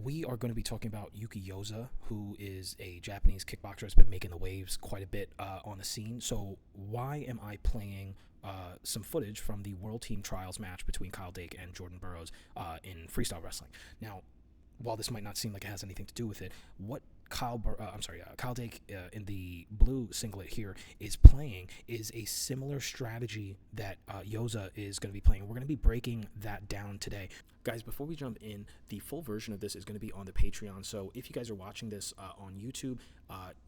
we are going to be talking about Yuki Yoza, who is a Japanese kickboxer that's been making the waves quite a bit on the scene. So why am I playing some footage from the World Team Trials match between Kyle Dake and Jordan Burroughs in freestyle wrestling? Now, while this might not seem like it has anything to do with it, what Kyle Dake in the blue singlet here is playing is a similar strategy that Yoza is going to be playing. We're going to be breaking that down today. Guys, before we jump in, the full version of this is going to be on the Patreon. So if you guys are watching this on YouTube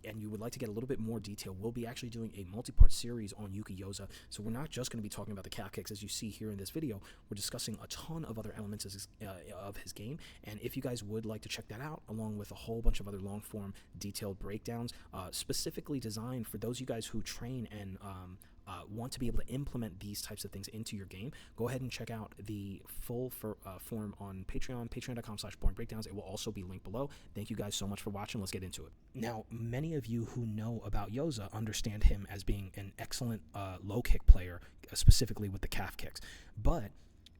and you would like to get a little bit more detail, we'll be actually doing a multi-part series on Yuki Yoza. So we're not just going to be talking about the calf kicks as you see here in this video. We're discussing a ton of other elements of his game. And if you guys would like to check that out, along with a whole bunch of other long-form detailed breakdowns, specifically designed for those of you guys who train and want to be able to implement these types of things into your game, go ahead and check out the full form on Patreon, patreon.com/boringbreakdowns. It will also be linked below. Thank you guys so much for watching. Let's get into it. Now, many of you who know about Yoza understand him as being an excellent low kick player, specifically with the calf kicks. But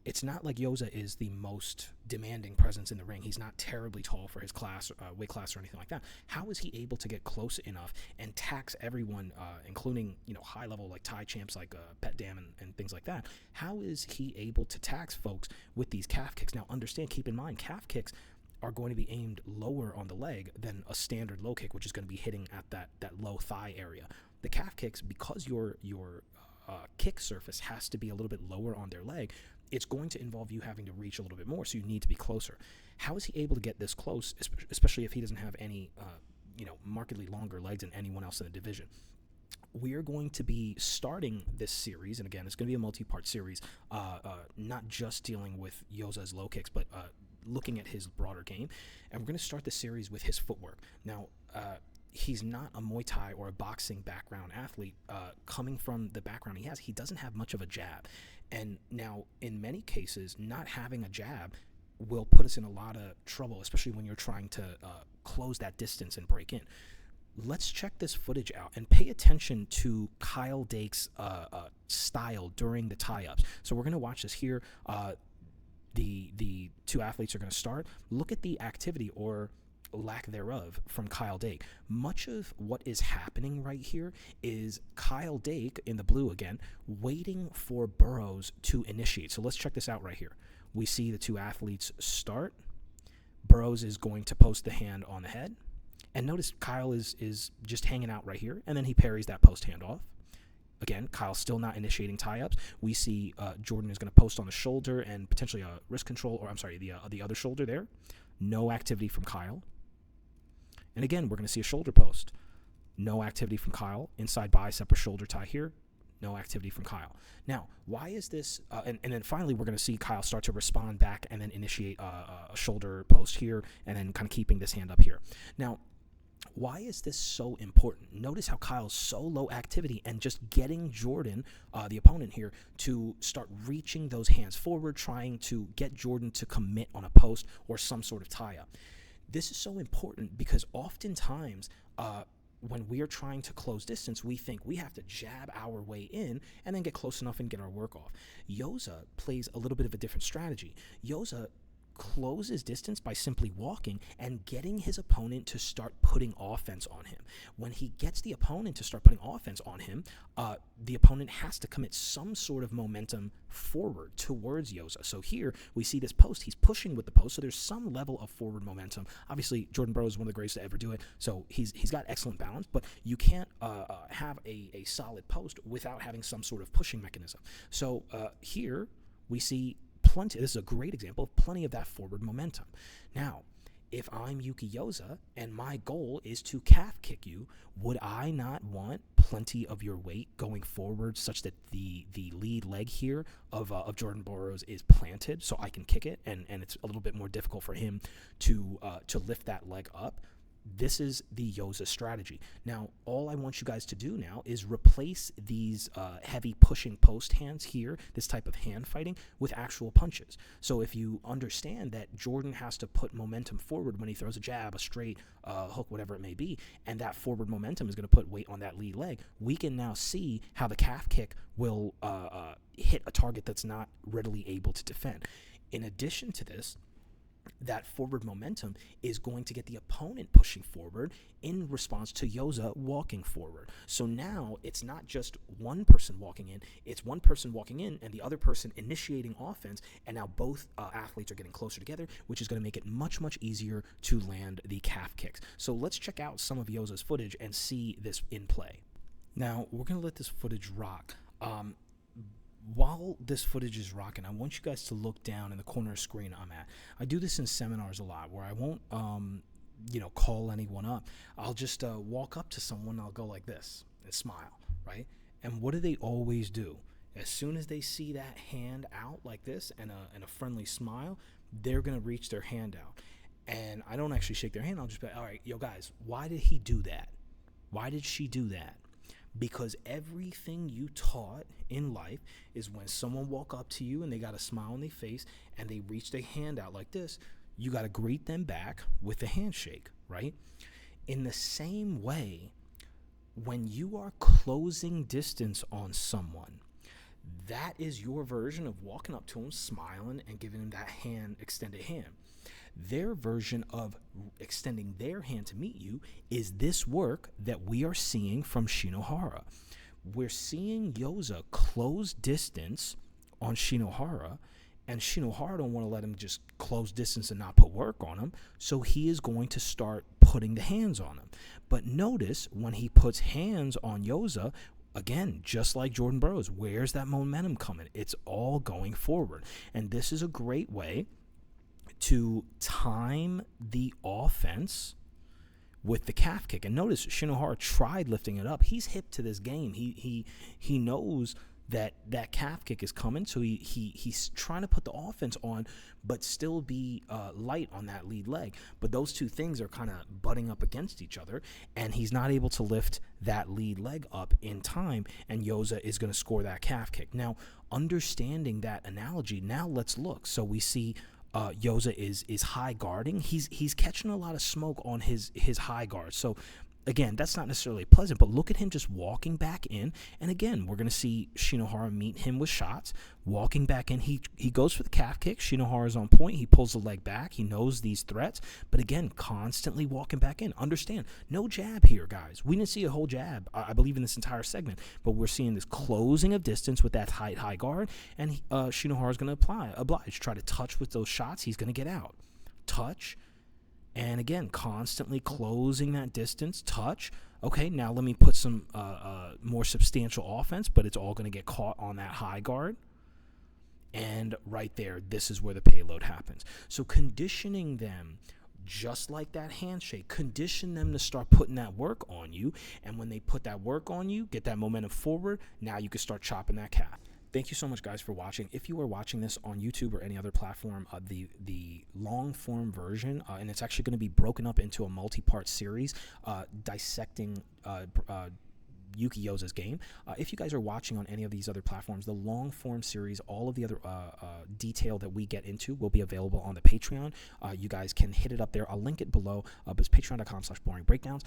it's not like Yoza is the most demanding presence in the ring. He's not terribly tall for his class, weight class, or anything like that. How is he able to get close enough and tax everyone, including high level like Thai champs like Pet Dam and things like that? How is he able to tax folks with these calf kicks? Now, keep in mind, calf kicks are going to be aimed lower on the leg than a standard low kick, which is going to be hitting at that low thigh area. The calf kicks, because your kick surface has to be a little bit lower on their leg, it's going to involve you having to reach a little bit more, so you need to be closer. How is he able to get this close, especially if he doesn't have any, markedly longer legs than anyone else in the division? We're going to be starting this series, and again, it's going to be a multi-part series, not just dealing with Yoza's low kicks, but looking at his broader game. And we're going to start the series with his footwork. Now, he's not a Muay Thai or a boxing background athlete. Coming from the background he doesn't have much of a jab. And now, in many cases, not having a jab will put us in a lot of trouble, especially when you're trying to close that distance and break in. Let's check this footage out and pay attention to Kyle Dake's style during the tie-ups. So we're going to watch this here. The two athletes are going to start. Look at the activity or lack thereof from Kyle Dake. Much of what is happening right here is Kyle Dake, in the blue again, waiting for Burroughs to initiate. So let's check this out right here. We see the two athletes start. Burroughs is going to post the hand on the head. And notice Kyle is just hanging out right here, and then he parries that post hand off. Again, Kyle's still not initiating tie-ups. We see Jordan is going to post on the shoulder and potentially a wrist control, or I'm sorry, the other shoulder there. No activity from Kyle. And again, we're going to see a shoulder post. No activity from Kyle. Inside bicep or shoulder tie here. No activity from Kyle. Now, why is this? And then finally, we're going to see Kyle start to respond back and then initiate a shoulder post here and then kind of keeping this hand up here. Now, why is this so important? Notice how Kyle's so low activity and just getting Jordan, the opponent here, to start reaching those hands forward, trying to get Jordan to commit on a post or some sort of tie-up. This is so important because oftentimes when we are trying to close distance, we think we have to jab our way in and then get close enough and get our work off. Yoza plays a little bit of a different strategy. Yoza closes distance by simply walking and getting his opponent to start putting offense on him. When he gets the opponent to start putting offense on him, the opponent has to commit some sort of momentum forward towards Yoza. So here we see this post. He's pushing with the post, so there's some level of forward momentum. Obviously, Jordan Burroughs is one of the greatest to ever do it, so he's got excellent balance, but you can't have a solid post without having some sort of pushing mechanism. So here we see plenty. This is a great example of plenty of that forward momentum. Now, if I'm Yuki Yoza and my goal is to calf kick you, would I not want plenty of your weight going forward such that the lead leg here of Jordan Burroughs is planted so I can kick it and it's a little bit more difficult for him to lift that leg up? This is the Yoza strategy. Now, all I want you guys to do now is replace these heavy pushing post hands here, this type of hand fighting, with actual punches. So if you understand that Jordan has to put momentum forward when he throws a jab, a straight hook, whatever it may be, and that forward momentum is going to put weight on that lead leg, we can now see how the calf kick will hit a target that's not readily able to defend. In addition to this, that forward momentum is going to get the opponent pushing forward in response to Yoza walking forward. So now it's not just one person walking in, it's one person walking in and the other person initiating offense, and now both athletes are getting closer together, which is going to make it much, much easier to land the calf kicks. So let's check out some of Yoza's footage and see this in play. Now, we're going to let this footage rock. While this footage is rocking, I want you guys to look down in the corner of the screen I'm at. I do this in seminars a lot where I won't, call anyone up. I'll just walk up to someone, I'll go like this and smile, right? And what do they always do? As soon as they see that hand out like this and a friendly smile, they're going to reach their hand out. And I don't actually shake their hand. I'll just be like, all right, yo, guys, why did he do that? Why did she do that? Because everything you taught in life is when someone walk up to you and they got a smile on their face and they reach their hand out like this, you got to greet them back with a handshake, right? In the same way, when you are closing distance on someone, that is your version of walking up to them, smiling, and giving them that extended hand. Their version of extending their hand to meet you is this work that we are seeing from Shinohara. We're seeing Yoza close distance on Shinohara, and Shinohara don't want to let him just close distance and not put work on him, so he is going to start putting the hands on him. But notice when he puts hands on Yoza, again, just like Jordan Burroughs, where's that momentum coming? It's all going forward. And this is a great way to time the offense with the calf kick. And notice Shinohara tried lifting it up. He's hip to this game. He knows that calf kick is coming, so he's trying to put the offense on, but still be light on that lead leg. But those two things are kind of butting up against each other, and he's not able to lift that lead leg up in time, and Yoza is going to score that calf kick. Now, understanding that analogy, now let's look. So we see Yoza is high guarding. He's catching a lot of smoke on his high guard. So again, that's not necessarily pleasant, but look at him just walking back in. And again, we're going to see Shinohara meet him with shots. Walking back in, he goes for the calf kick. Shinohara's on point. He pulls the leg back. He knows these threats. But again, constantly walking back in. Understand, no jab here, guys. We didn't see a whole jab, I believe, in this entire segment. But we're seeing this closing of distance with that high guard. And Shinohara's going to oblige. Try to touch with those shots. He's going to get out. Touch. And again, constantly closing that distance, touch. Okay, now let me put some more substantial offense, but it's all going to get caught on that high guard. And right there, this is where the payload happens. So conditioning them, just like that handshake, condition them to start putting that work on you. And when they put that work on you, get that momentum forward, now you can start chopping that calf. Thank you so much, guys, for watching. If you are watching this on YouTube or any other platform, the long-form version, and it's actually going to be broken up into a multi-part series dissecting Yuki Yoza's game. If you guys are watching on any of these other platforms, the long-form series, all of the other detail that we get into will be available on the Patreon. You guys can hit it up there. I'll link it below, but it's patreon.com/boringbreakdowns.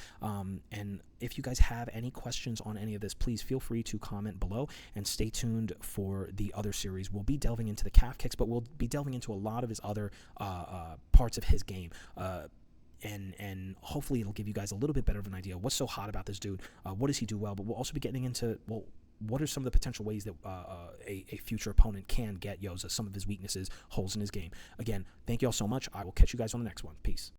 And if you guys have any questions on any of this, please feel free to comment below and stay tuned for the other series. We'll be delving into the calf kicks, but we'll be delving into a lot of his other parts of his game. And hopefully it'll give you guys a little bit better of an idea what's so hot about this dude, what does he do well, but we'll also be getting into, well, what are some of the potential ways that a future opponent can get Yoza, some of his weaknesses, holes in his game. Again, thank you all so much. I will catch you guys on the next one. Peace.